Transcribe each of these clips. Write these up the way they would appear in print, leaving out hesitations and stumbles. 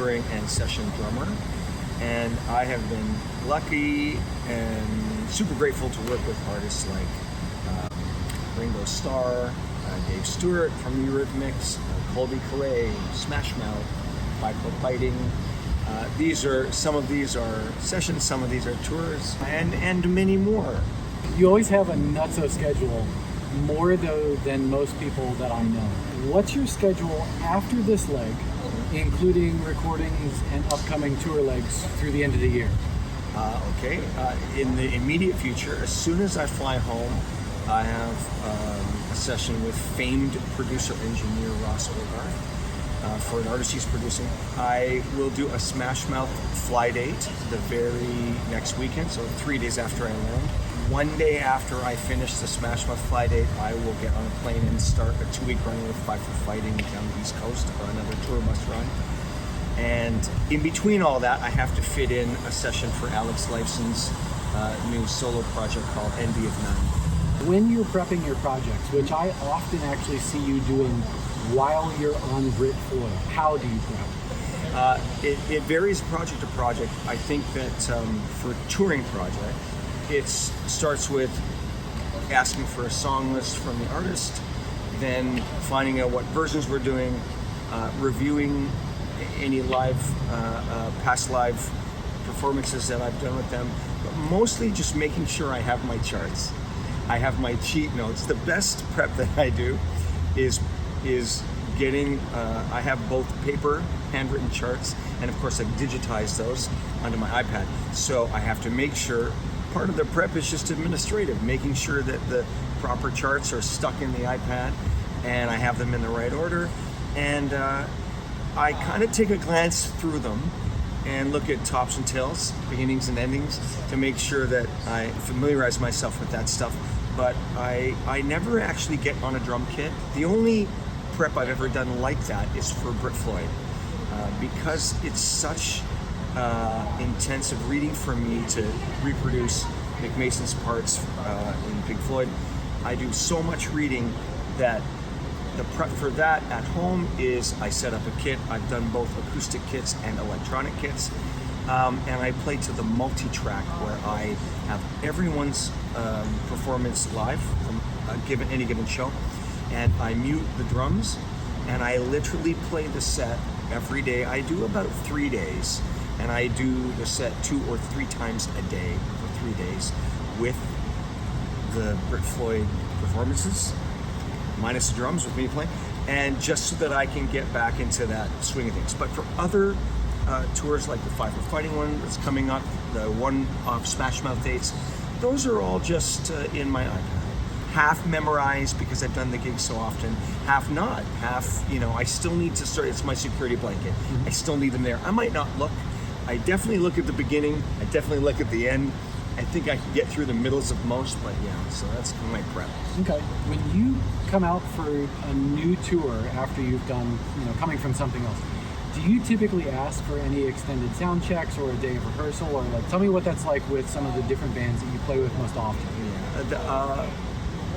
touring and session drummer. And I have been lucky and super grateful to work with artists like Ringo Starr, Dave Stewart from Eurythmics, Colby Calais, Smash Mouth, Five Foot Fighting. Some of these are sessions, some of these are tours, and many more. You always have a nutso schedule, more though than most people that I know. What's your schedule after this leg, including recordings and upcoming tour legs through the end of the year? In the immediate future, as soon as I fly home, I have a session with famed producer-engineer Ross Bogart for an artist he's producing. I will do a Smash Mouth fly date the very next weekend, so 3 days after I land. One day after I finish the Smash Mouth fly date, I will get on a plane and start a 2-week run with Five Foot Fighting down the East Coast for another tour bus run. And in between all that, I have to fit in a session for Alex Lifeson's new solo project called Envy of None. When you're prepping your projects, which I often actually see you doing while you're on Brit Floyd, how do you prep? It varies project to project. I think that for touring project, it starts with asking for a song list from the artist, then finding out what versions we're doing, reviewing any past live performances that I've done with them, but mostly just making sure I have my charts. I have my cheat notes. The best prep that I do is getting, I have both paper, handwritten charts, and of course I've digitized those onto my iPad. So I have to make sure, part of the prep is just administrative, making sure that the proper charts are stuck in the iPad and I have them in the right order. And I kind of take a glance through them and look at tops and tails, beginnings and endings, to make sure that I familiarize myself with that stuff. But I never actually get on a drum kit. The only prep I've ever done like that is for Brit Floyd. Because it's such intensive reading for me to reproduce Mick Mason's parts in Pink Floyd, I do so much reading that the prep for that at home is I set up a kit. I've done both acoustic kits and electronic kits. And I play to the multi-track where I have everyone's performance live from any given show. And I mute the drums and I literally play the set every day. I do about 3 days, and I do the set 2 or 3 times a day for 3 days with the Brit Floyd performances, minus the drums with me playing, and just so that I can get back into that swing of things. But for other tours like the Five Foot Fighting one that's coming up, the one-off Smash Mouth dates, those are all just in my iPad. Half memorized because I've done the gig so often, half not. Half, I still need to start, it's my security blanket. I still need them there. I might not look. I definitely look at the beginning. I definitely look at the end. I think I can get through the middles of most, but yeah, so that's my prep. Okay. When you come out for a new tour after you've done, coming from something else, do you typically ask for any extended sound checks or a day of rehearsal, or tell me what that's like with some of the different bands that you play with most often? Yeah.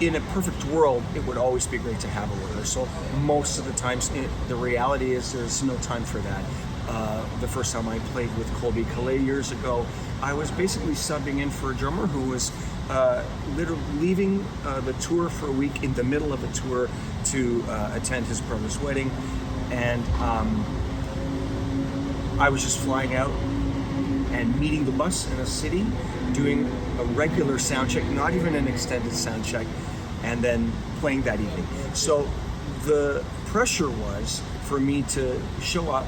In a perfect world, it would always be great to have a rehearsal. Most of the times, the reality is there's no time for that. The first time I played with Colby Calais years ago, I was basically subbing in for a drummer who was literally leaving the tour for a week in the middle of a tour to attend his brother's wedding. And I was just flying out and meeting the bus in a city, doing a regular sound check, not even an extended sound check, and then playing that evening. So the pressure was for me to show up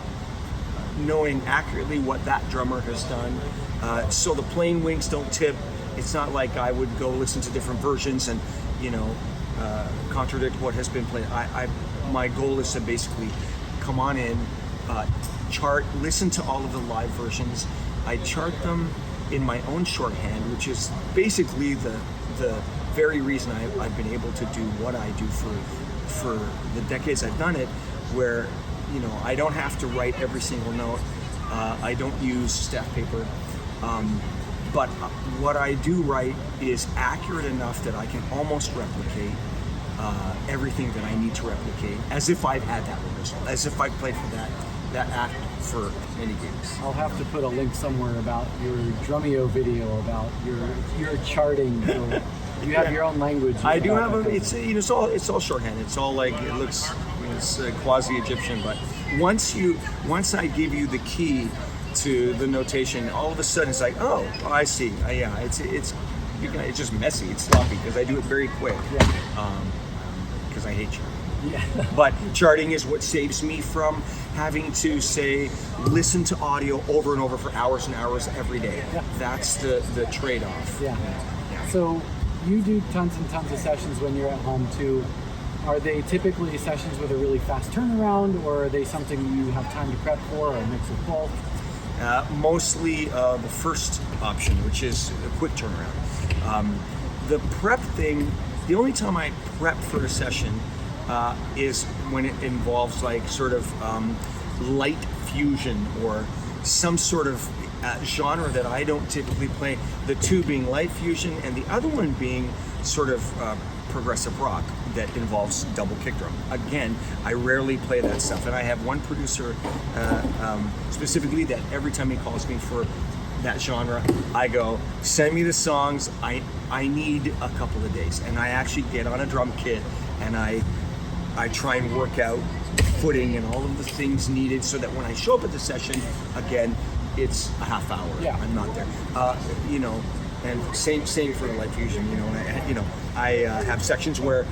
knowing accurately what that drummer has done, so the playing wings don't tip. It's not like I would go listen to different versions and contradict what has been played. My goal is to basically come on in, chart, listen to all of the live versions. I chart them in my own shorthand, which is basically the very reason I've been able to do what I do for the decades I've done it, where I don't have to write every single note. I don't use staff paper, but what I do write is accurate enough that I can almost replicate everything that I need to replicate, as if I've had that rehearsal, as if I played for that act for any gigs. I'll have to put a link somewhere about your Drumeo video about your charting. So you have your own language. I do have that. it's all shorthand. It's all like it's quasi-Egyptian. But once I give you the key to the notation, all of a sudden it's like, oh, I see. Yeah, it's just messy. It's sloppy because I do it very quick. Because I hate charting. Yeah. But charting is what saves me from having to listen to audio over and over for hours and hours every day. Yeah. That's the trade-off. Yeah. So you do tons and tons of sessions when you're at home too. Are they typically sessions with a really fast turnaround, or are they something you have time to prep for, or a mix of both? Mostly the first option, which is a quick turnaround. The prep thing, the only time I prep for a session is when it involves like sort of light fusion or some sort of genre that I don't typically play. The two being light fusion and the other one being sort of progressive rock that involves double kick drum. Again, I rarely play that stuff, and I have one producer specifically that every time he calls me for that genre, I go, send me the songs. I need a couple of days, and I actually get on a drum kit and I try and work out footing and all of the things needed so that when I show up at the session, again, it's a half hour. Yeah. I'm not there. And same for light fusion. I have sections where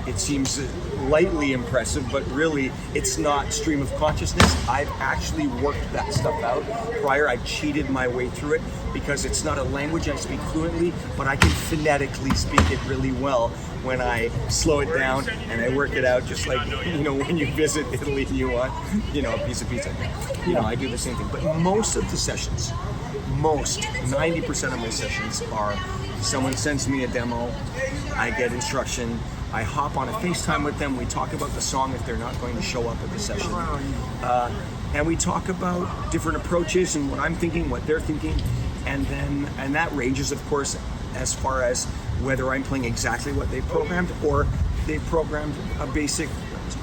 it seems lightly impressive, but really it's not stream of consciousness. I've actually worked that stuff out prior. I've cheated my way through it because it's not a language I speak fluently, but I can phonetically speak it really well when I slow it down and I work it out, just like when you visit Italy and you want a piece of pizza. I do the same thing. But most of the sessions, 90% of my sessions are someone sends me a demo, I get instruction, I hop on a FaceTime with them, we talk about the song if they're not going to show up at the session. And we talk about different approaches and what I'm thinking, what they're thinking, and that ranges, of course, as far as whether I'm playing exactly what they programmed or they programmed a basic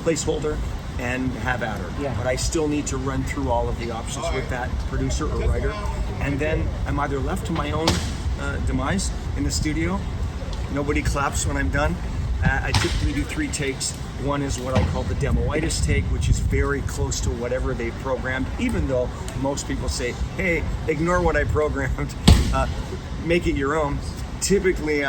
placeholder and have at her. Yeah. But I still need to run through all of the options with that producer or writer, and then I'm either left to my own demise in the studio. Nobody claps when I'm done. I typically do 3 takes. One is what I call the demoitis take, which is very close to whatever they programmed, even though most people say, hey, ignore what I programmed, make it your own. Typically,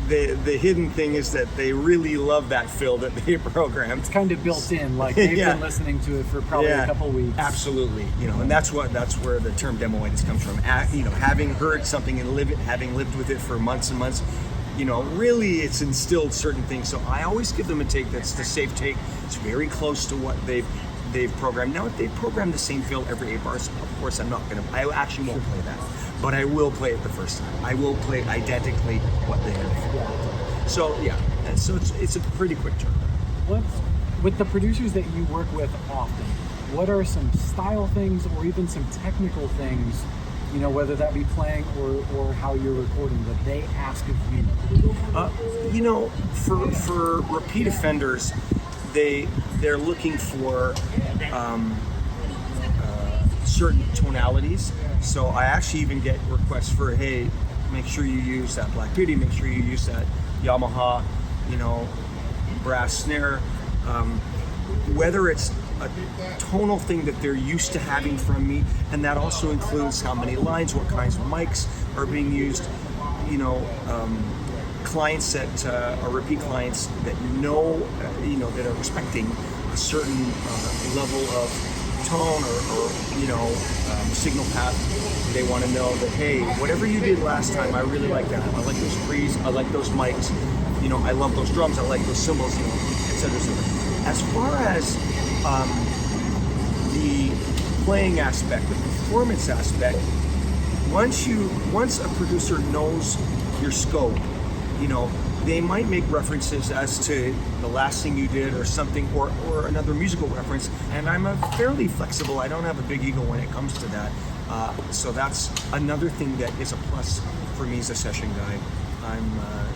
the hidden thing is that they really love that fill that they programmed. It's kind of built in, like they've been listening to it for probably a couple weeks. Absolutely, and that's where the term demoitis comes from. Having heard something and having lived with it for months and months, really it's instilled certain things. So I always give them a take that's the safe take. It's very close to what they've programmed. Now, if they program the same fill every 8 bars, of course I actually won't play that. But I will play it the first time. I will play identically what they have. So it's a pretty quick turn. With the producers that you work with often, what are some style things or even some technical things, whether that be playing or how you're recording, that they ask of you? For repeat offenders, they're looking for certain tonalities. So I actually even get requests for, hey, make sure you use that Black Beauty, make sure you use that Yamaha, brass snare. Whether it's a tonal thing that they're used to having from me, and that also includes how many lines, what kinds of mics are being used. Clients that are repeat clients that know, that are expecting a certain level of tone or signal path. They want to know that, hey, whatever you did last time, I really like that. I like those pre's, I like those mics, I love those drums, I like those cymbals, etc. As far as the playing aspect, the performance aspect, once a producer knows your scope, they might make references as to the last thing you did or something, or another musical reference, and I'm fairly flexible. I don't have a big ego when it comes to that. So that's another thing that is a plus for me as a session guy. I'm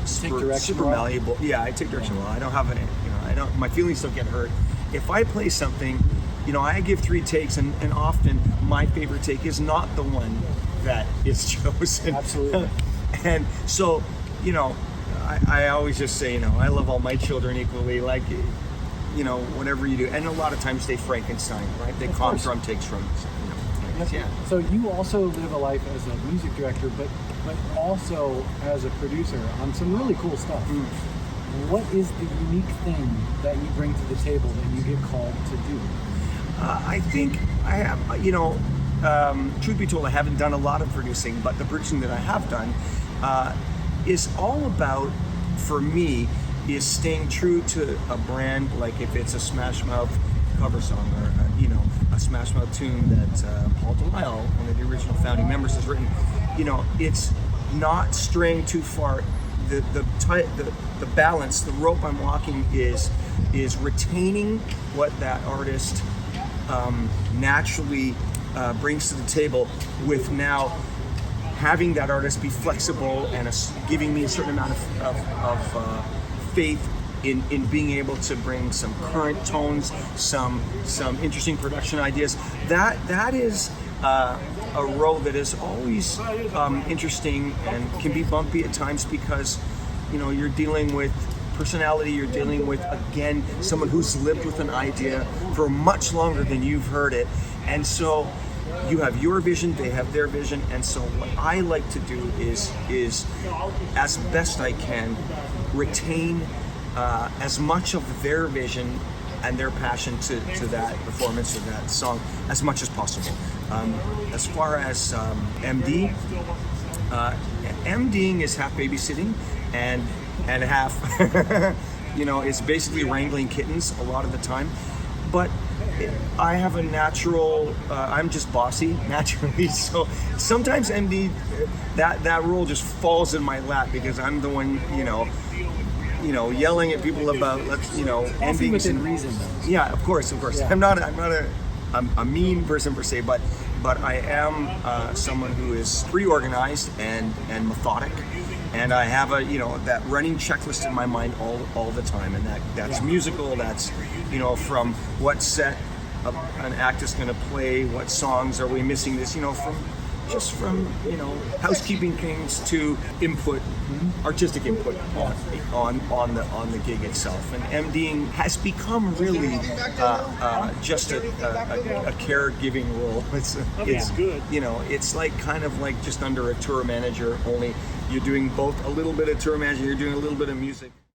super malleable. Yeah, I take direction well. I don't have my feelings don't get hurt. If I play something I give 3 takes, and often my favorite take is not the one that is chosen. Absolutely. And so, I always just say, I love all my children equally. Like, whatever you do, and a lot of times they Frankenstein, right? They comp drum takes from, yeah. So you also live a life as a music director, but also as a producer on some really cool stuff. What is the unique thing that you bring to the table that you get called to do? I think I have, truth be told, I haven't done a lot of producing, but the producing that I have done is all about, for me, is staying true to a brand. Like if it's a Smash Mouth cover song, or a Smash Mouth tune that Paul Delisle, one of the original founding members, has written, it's not straying too far. The balance, the rope I'm walking is retaining what that artist naturally brings to the table, with now having that artist be flexible and giving me a certain amount of faith in being able to bring some current tones, some interesting production ideas. That is a road that is always interesting and can be bumpy at times, because you're dealing with personality, you're dealing with, again, someone who's lived with an idea for much longer than you've heard it, and so you have your vision, they have their vision, and so what I like to do is as best I can retain as much of their vision and their passion to that performance or that song as much as possible. As far as MD, MDing is half babysitting and half, it's basically wrangling kittens a lot of the time. But I have a natural, I'm just bossy naturally, so sometimes MD, that role just falls in my lap, because I'm the one, yelling at people about, endings within reason, though. Yeah, of course. Yeah. I'm not a mean person per se, but I am someone who is pretty organized and methodic, and I have that running checklist in my mind all the time, and that's musical. That's from what set an act is going to play, what songs are we missing this, from housekeeping things to input, artistic input on the gig itself. And MDing has become really just a caregiving role. It's good. It's like kind of like just under a tour manager, only you're doing both a little bit of tour manager, you're doing a little bit of music.